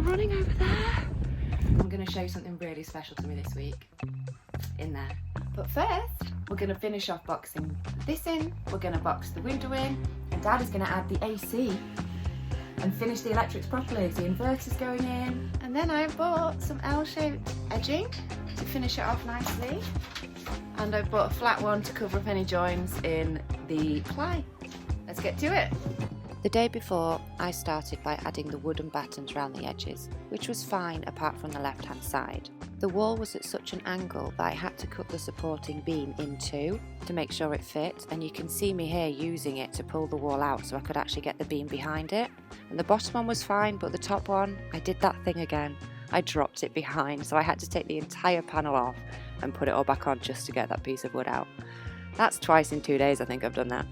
running over there. I'm going to show you something really special to me this week in there. But first, we're going to finish off boxing this in, we're going to box the window in, and Dad is going to add the AC and finish the electrics properly. The inverter's going in, and then I bought some L-shaped edging to finish it off nicely, and I've bought a flat one to cover up any joins in the ply. Let's get to it. The day before, I started by adding the wooden battens around the edges, which was fine apart from the left-hand side. The wall was at such an angle that I had to cut the supporting beam in two to make sure it fit, and you can see me here using it to pull the wall out so I could actually get the beam behind it. And the bottom one was fine, but the top one, I did that thing again. I dropped it behind, so I had to take the entire panel off and put it all back on just to get that piece of wood out. That's twice in 2 days I think I've done that.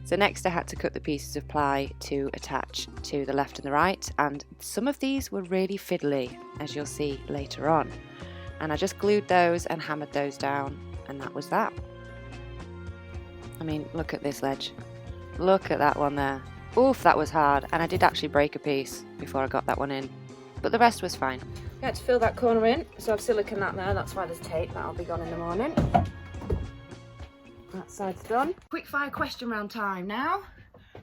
So next I had to cut the pieces of ply to attach to the left and the right, and some of these were really fiddly, as you'll see later on. And I just glued those and hammered those down, and that was that. I mean, look at this ledge. Look at that one there. Oof, that was hard, and I did actually break a piece before I got that one in, but the rest was fine. I had to fill that corner in, so I've siliconed that there, that's why there's tape, that'll be gone in the morning. That side's done. Quick fire question round time now.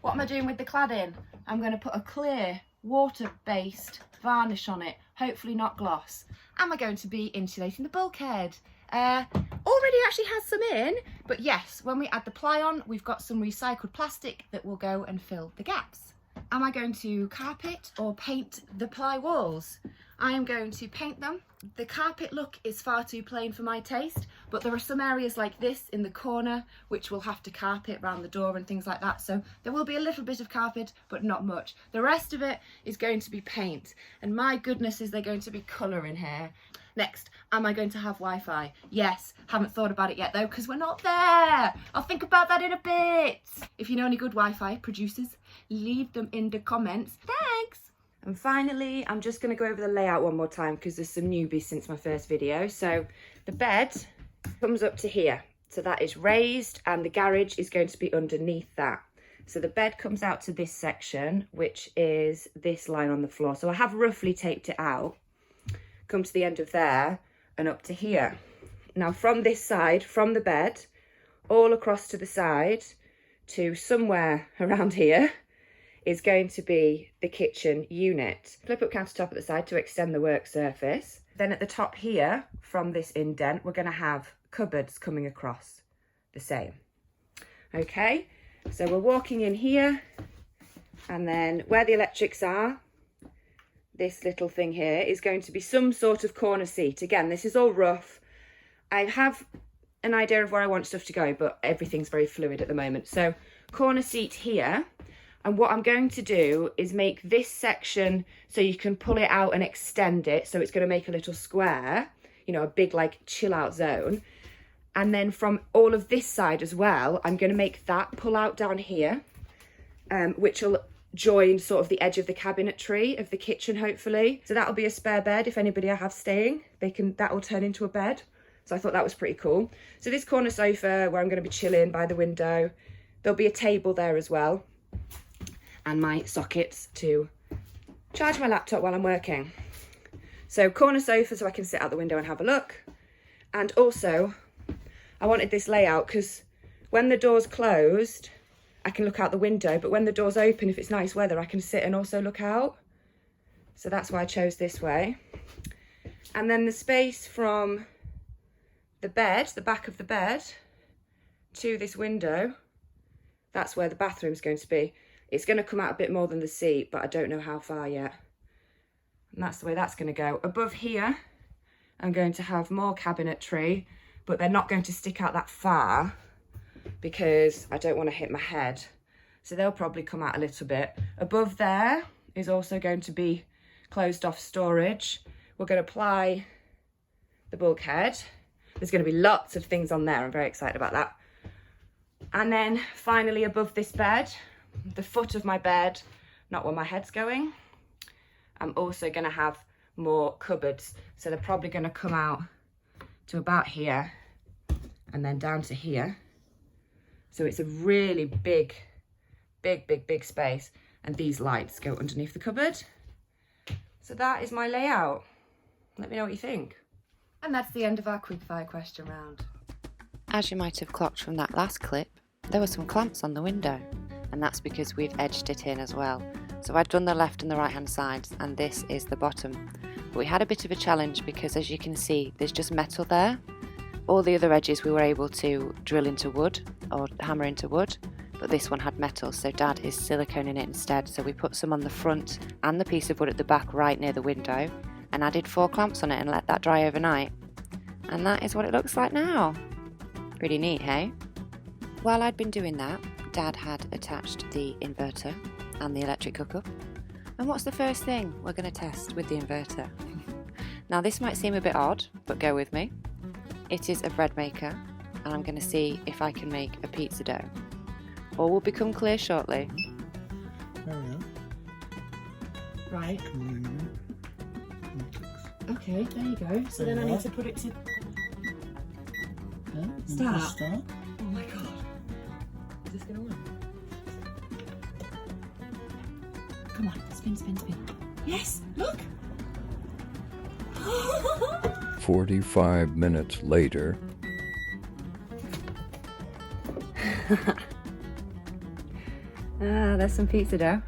What am I doing with the cladding? I'm going to put a clear water-based varnish on it, hopefully not gloss. Am I going to be insulating the bulkhead? Already actually has some in, but yes, when we add the ply on, we've got some recycled plastic that will go and fill the gaps. Am I going to carpet or paint the ply walls? I am going to paint them. The carpet look is far too plain for my taste, but there are some areas like this in the corner which will have to carpet around the door and things like that, so there will be a little bit of carpet, but not much. The rest of it is going to be paint, and my goodness is there going to be colour in here. Next, am I going to have Wi-Fi? Yes, haven't thought about it yet though, because we're not there. I'll think about that in a bit. If you know any good Wi-Fi producers, leave them in the comments. Thanks. And finally, I'm just going to go over the layout one more time because there's some newbies since my first video. So the bed comes up to here. So that is raised, and the garage is going to be underneath that. So the bed comes out to this section, which is this line on the floor. So I have roughly taped it out. Come to the end of there and up to here. Now from this side, from the bed, all across to the side to somewhere around here is going to be the kitchen unit. Flip up countertop at the side to extend the work surface. Then at the top here, from this indent, we're going to have cupboards coming across the same. Okay, so we're walking in here, and then where the electrics are, this little thing here is going to be some sort of corner seat. Again, this is all rough. I have an idea of where I want stuff to go, but everything's very fluid at the moment. So corner seat here. And what I'm going to do is make this section so you can pull it out and extend it. So it's going to make a little square, you know, a big like chill out zone. And then from all of this side as well, I'm going to make that pull out down here, which will join sort of the edge of the cabinetry of the kitchen, hopefully. So that'll be a spare bed if anybody I have staying, that will turn into a bed. So I thought that was pretty cool. So this corner sofa where I'm going to be chilling by the window, there'll be a table there as well, and my sockets to charge my laptop while I'm working. So corner sofa so I can sit out the window and have a look. And also I wanted this layout because when the door's closed, I can look out the window, but when the door's open, if it's nice weather, I can sit and also look out. So that's why I chose this way. And then the space from the bed, the back of the bed, to this window, that's where the bathroom's going to be. It's going to come out a bit more than the seat, but I don't know how far yet. And that's the way that's going to go. Above here, I'm going to have more cabinetry, but they're not going to stick out that far because I don't want to hit my head. So they'll probably come out a little bit. Above there is also going to be closed off storage. We're going to apply the bulkhead. There's going to be lots of things on there. I'm very excited about that. And then finally above this bed, the foot of my bed, not where my head's going, I'm also going to have more cupboards. So they're probably going to come out to about here and then down to here. So it's a really big space. And these lights go underneath the cupboard. So that is my layout. Let me know what you think. And that's the end of our quickfire question round. As you might have clocked from that last clip, there were some clamps on the window, and that's because we've edged it in as well. So I'd done the left and the right hand sides, and this is the bottom. But we had a bit of a challenge because, as you can see, there's just metal there. All the other edges we were able to drill into wood or hammer into wood, but this one had metal, so Dad is siliconing it instead. So we put some on the front and the piece of wood at the back right near the window, and added 4 clamps on it and let that dry overnight. And that is what it looks like now. Pretty neat, hey? While I'd been doing that, Dad had attached the inverter and the electric hookup. And what's the first thing we're going to test with the inverter? Now this might seem a bit odd, but go with me. It is a bread maker, and I'm going to see if I can make a pizza dough. All will become clear shortly. There we are. Right. Come on in a minute. Okay, there you go. So then I need to put it to... Yeah, Start. Start. Oh my god. Is this going to work? Come on, spin, spin, spin. Yes, look! 45 minutes later. There's some pizza dough.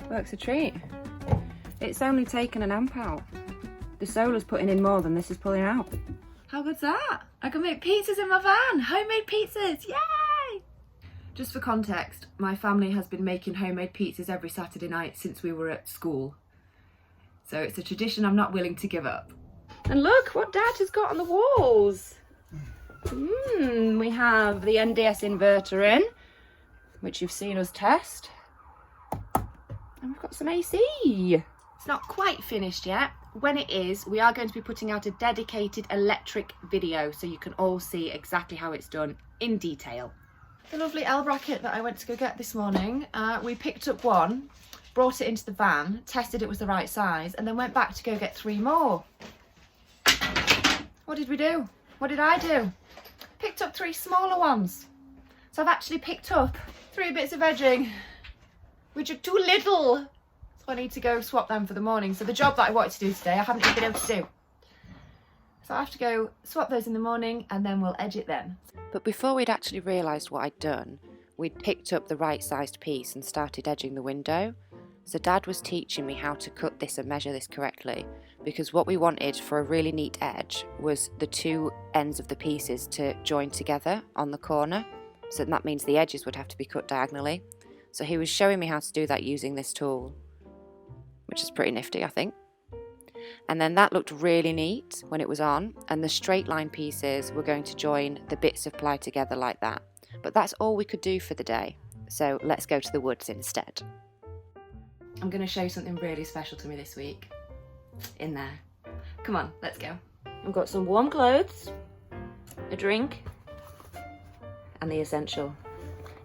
Works a treat. It's only taken an amp out. The solar's putting in more than this is pulling out. How good's that? I can make pizzas in my van! Homemade pizzas! Yay! Just for context, my family has been making homemade pizzas every Saturday night since we were at school. So it's a tradition I'm not willing to give up. And look what Dad has got on the walls. We have the NDS inverter in, which you've seen us test. And we've got some AC. It's not quite finished yet. When it is, we are going to be putting out a dedicated electric video so you can all see exactly how it's done in detail. The lovely L bracket that I went to go get this morning, we picked up one, brought it into the van, tested it was the right size, and then went back to go get 3 more. What did we do? What did I do? Picked up 3 smaller ones. So I've actually picked up 3 bits of edging, which are too little. So I need to go swap them for the morning. So the job that I wanted to do today, I haven't even been able to do. So I have to go swap those in the morning and then we'll edge it then. But before we'd actually realised what I'd done, we'd picked up the right sized piece and started edging the window. So Dad was teaching me how to cut this and measure this correctly, because what we wanted for a really neat edge was the 2 ends of the pieces to join together on the corner. So that means the edges would have to be cut diagonally. So he was showing me how to do that using this tool, which is pretty nifty, I think. And then that looked really neat when it was on, and the straight line pieces were going to join the bits of ply together like that. But that's all we could do for the day, so let's go to the woods instead. I'm going to show you something really special to me this week. In there. Come on, let's go. I've got some warm clothes, a drink, and the essential.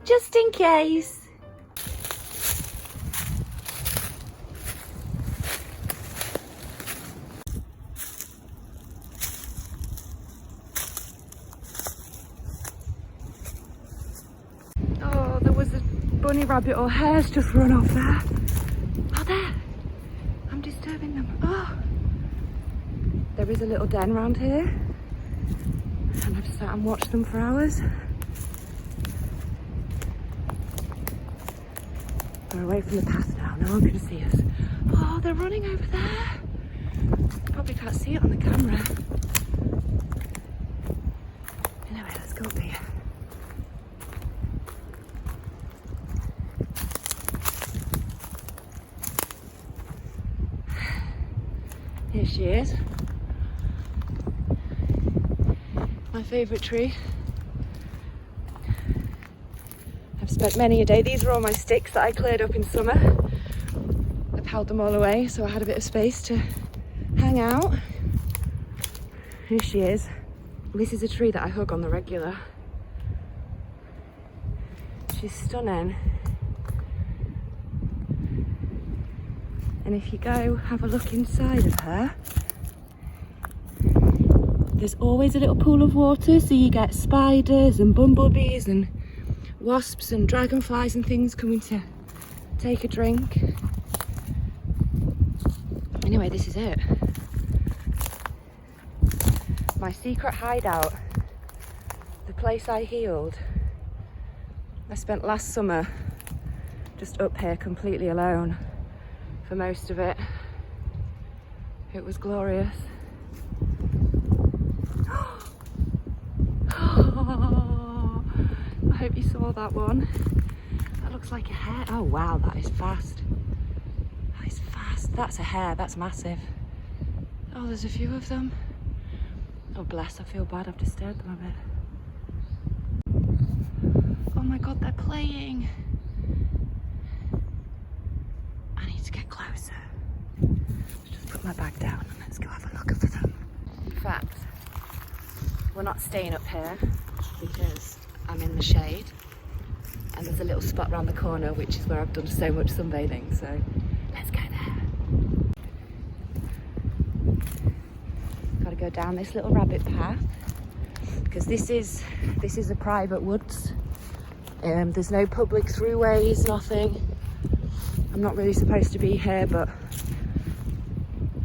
Just in case. Oh, there was a bunny rabbit or hare's just run off there. Oh, there. I'm disturbing them. Oh. There is a little den round here. And I've sat and watched them for hours. We're away from the path now. No one can see us. Oh, they're running over there. Probably can't see it on the camera. Anyway, let's go up here. Here she is. My favourite tree. I've spent many a day. These are all my sticks that I cleared up in summer. I've held them all away so I had a bit of space to hang out. Here she is. This is a tree that I hug on the regular. She's stunning. And if you go have a look inside of her, there's always a little pool of water, so you get spiders and bumblebees and wasps and dragonflies and things coming to take a drink. Anyway, this is it. My secret hideout. The place I healed. I spent last summer just up here completely alone for most of it. It was glorious. Oh, I hope you saw that one. That looks like a hare. Oh wow, that is fast. That is fast. That's a hare, that's massive. Oh, there's a few of them. Oh bless, I feel bad, I've disturbed them a bit. Oh my god, they're playing. I need to get closer. Let's just put my bag down and let's go have a look at them. In fact, we're not staying up here because I'm in the shade and there's a little spot around the corner which is where I've done so much sunbathing, so let's go there. Got to go down this little rabbit path because this is a private woods. There's no public throughways, nothing. I'm not really supposed to be here, but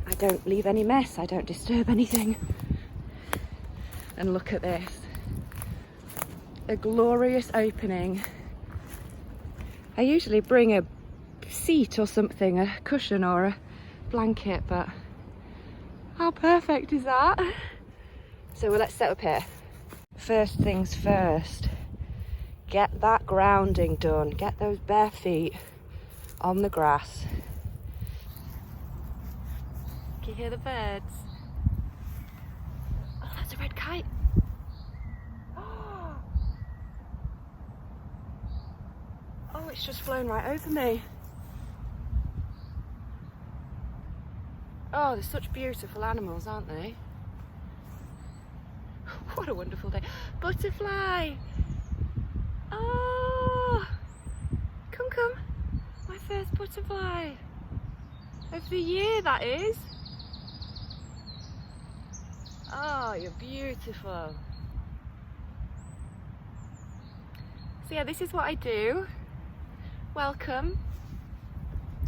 I don't leave any mess, I don't disturb anything. And look at this. A glorious opening. I usually bring a seat or something, a cushion or a blanket, but how perfect is that? So let's set up here. First things first, get that grounding done. Get those bare feet on the grass. Can you hear the birds? Oh, that's a red kite. Oh, it's just flown right over me. Oh, they're such beautiful animals, aren't they? What a wonderful day. Butterfly! Oh! Come, come. My first butterfly. Of the year, that is. Oh, you're beautiful. So yeah, this is what I do. Welcome.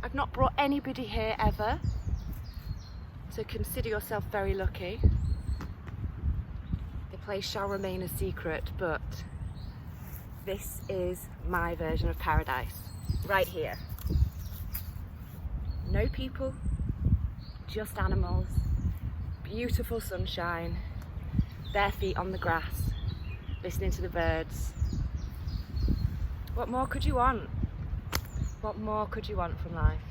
I've not brought anybody here ever, so consider yourself very lucky. The place shall remain a secret, but this is my version of paradise, right here. No people, just animals, beautiful sunshine, bare feet on the grass, listening to the birds. What more could you want? What more could you want from life?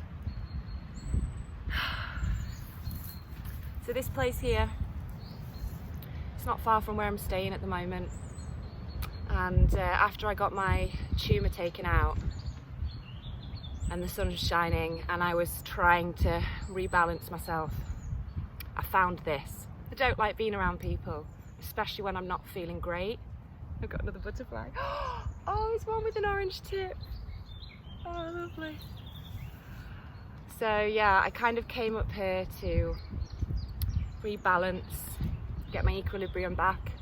So this place here, it's not far from where I'm staying at the moment. And after I got my tumour taken out and the sun was shining and I was trying to rebalance myself, I found this. I don't like being around people, especially when I'm not feeling great. I've got another butterfly. Oh, it's one with an orange tip. Oh, lovely. So yeah, I kind of came up here to rebalance, get my equilibrium back,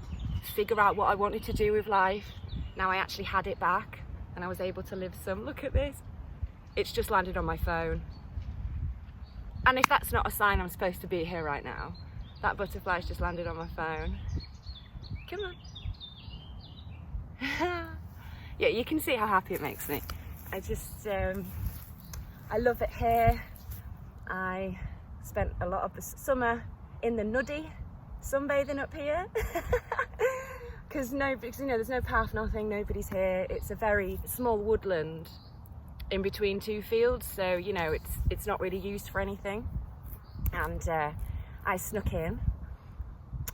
figure out what I wanted to do with life. Now I actually had it back and I was able to live some. Look at this. It's just landed on my phone. And if that's not a sign I'm supposed to be here right now, that butterfly's just landed on my phone. Come on. Yeah, you can see how happy it makes me. I just, I love it here. I spent a lot of the summer in the nuddy, sunbathing up here. Because you know, there's no path, nothing, nobody's here. It's a very small woodland in between two fields, so you know, it's not really used for anything. And I snuck in.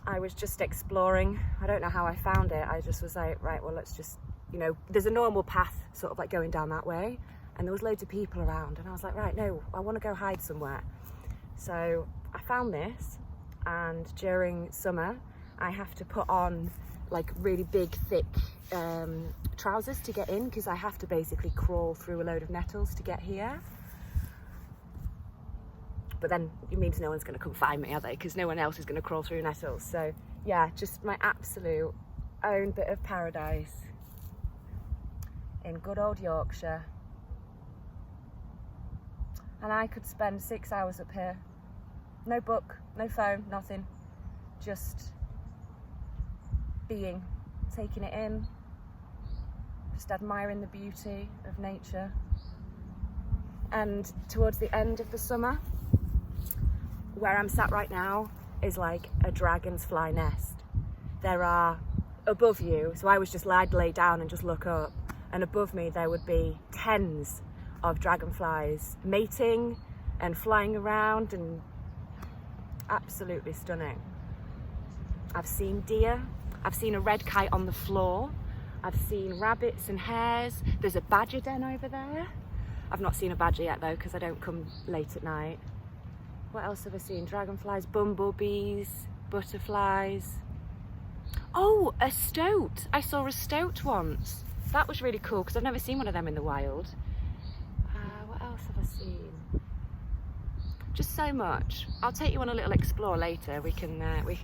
I was just exploring. I don't know how I found it. I just was like, right, well, let's just, you know, there's a normal path sort of like going down that way, and there was loads of people around, and I was like, right, no, I want to go hide somewhere. So I found this, and during summer I have to put on like really big thick trousers to get in, because I have to basically crawl through a load of nettles to get here. But then it means no one's going to come find me, are they? Because no one else is going to crawl through nettles. So yeah, just my absolute own bit of paradise in good old Yorkshire. And I could spend 6 hours up here No book, no phone, nothing. Just being, taking it in, just admiring the beauty of nature. And towards the end of the summer, where I'm sat right now is like a dragon's fly nest. There are above you, so I was just lay down and just look up, and above me there would be tens of dragonflies mating and flying around, and absolutely stunning. I've seen deer, I've seen a red kite on the floor, I've seen rabbits and hares, there's a badger den over there. I've not seen a badger yet though, because I don't come late at night. What else have I seen? Dragonflies, bumblebees, butterflies. Oh, a stoat. I saw a stoat once. That was really cool because I've never seen one of them in the wild. What else have I seen? Just so much. I'll take you on a little explore later. We can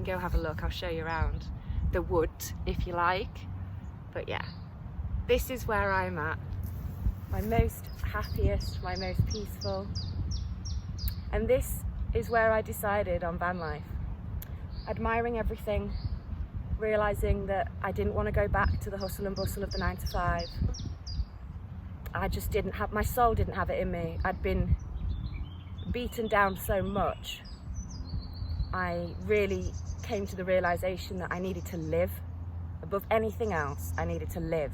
go have a look. I'll show you around the wood if you like. But yeah, this is where I'm at. My most happiest, my most peaceful. And this is where I decided on van life. Admiring everything, realising that I didn't want to go back to the hustle and bustle of the 9 to 5. I just didn't have, my soul didn't have it in me. I'd been beaten down so much. I really came to the realisation that I needed to live. Above anything else, I needed to live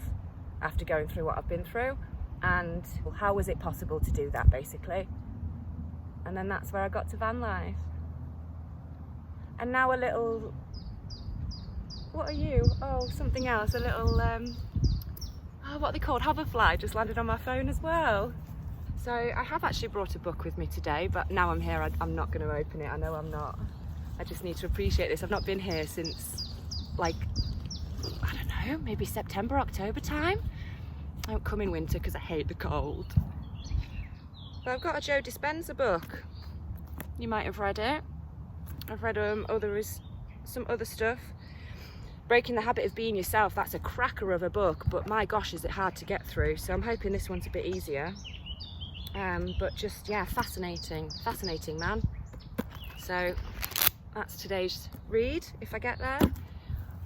after going through what I've been through. And how was it possible to do that, basically? And then that's where I got to van life. And now a little, what are you? Oh, something else, a little, what are they called? Hoverfly just landed on my phone as well. So I have actually brought a book with me today, but now I'm here, I'm not going to open it. I know I'm not. I just need to appreciate this. I've not been here since, like, I don't know, maybe September, October time. I don't come in winter because I hate the cold. But I've got a Joe Dispenza book. You might have read it. I've read some other stuff. Breaking the Habit of Being Yourself, that's a cracker of a book, but my gosh is it hard to get through, so I'm hoping this one's a bit easier. But just, yeah, fascinating man. So that's today's read if I get there,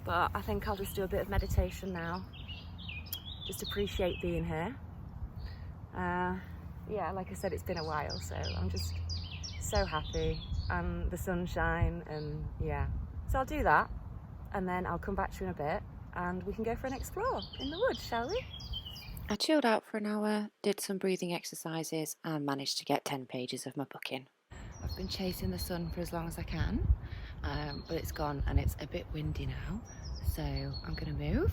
but I think I'll just do a bit of meditation now. Just appreciate being here. Yeah, like I said, it's been a while, so I'm just so happy, and the sunshine, and yeah. So I'll do that, and then I'll come back to you in a bit, and we can go for an explore in the woods, shall we? I chilled out for an hour, did some breathing exercises, and managed to get 10 pages of my book in. I've been chasing the sun for as long as I can, but it's gone and it's a bit windy now, so I'm gonna move.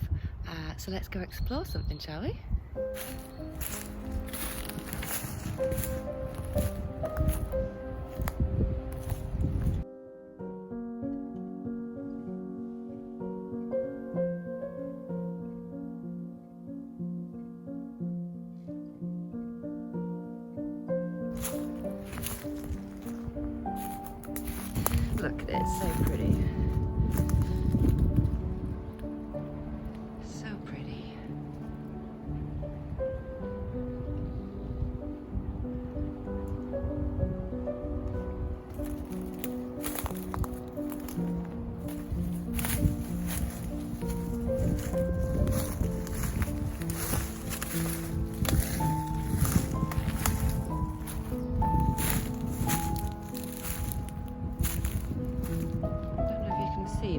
So let's go explore something, shall we? Look at it, it's so pretty. So pretty.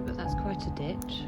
But that's quite a ditch.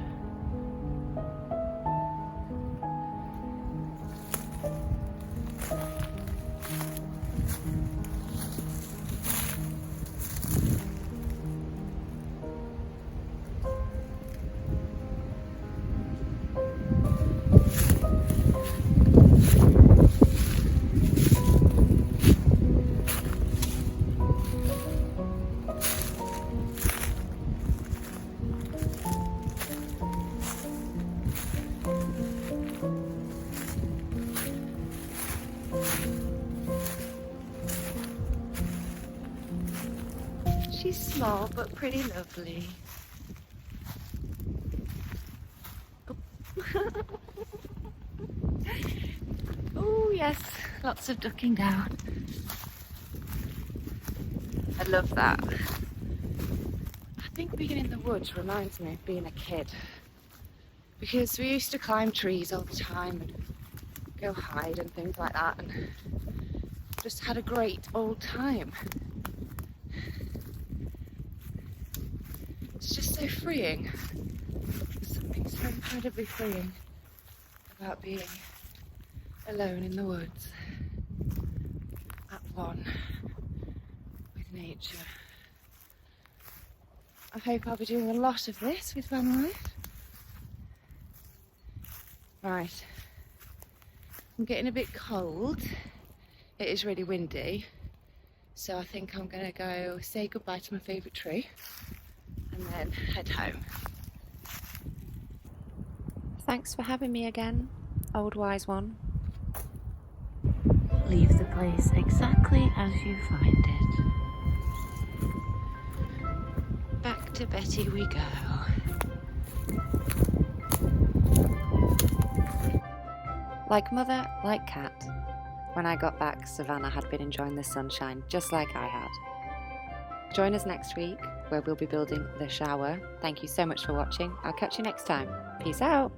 She's small but pretty lovely. Oh yes, lots of ducking down. I love that. think being in the woods reminds me of being a kid, because we used to climb trees all the time and go hide and things like that, and just had a great old time. It's just so freeing. There's something so incredibly freeing about being alone in the woods, at one with nature. I hope I'll be doing a lot of this with van life. Right, I'm getting a bit cold. It is really windy, so I think I'm gonna go say goodbye to my favourite tree and then head home. Thanks for having me again, old wise one. Leave the place exactly as you find it. Back to Betty we go. Like mother, like cat. When I got back, Savannah had been enjoying the sunshine just like I had. Join us next week where we'll be building the shower. Thank you so much for watching. I'll catch you next time. Peace out.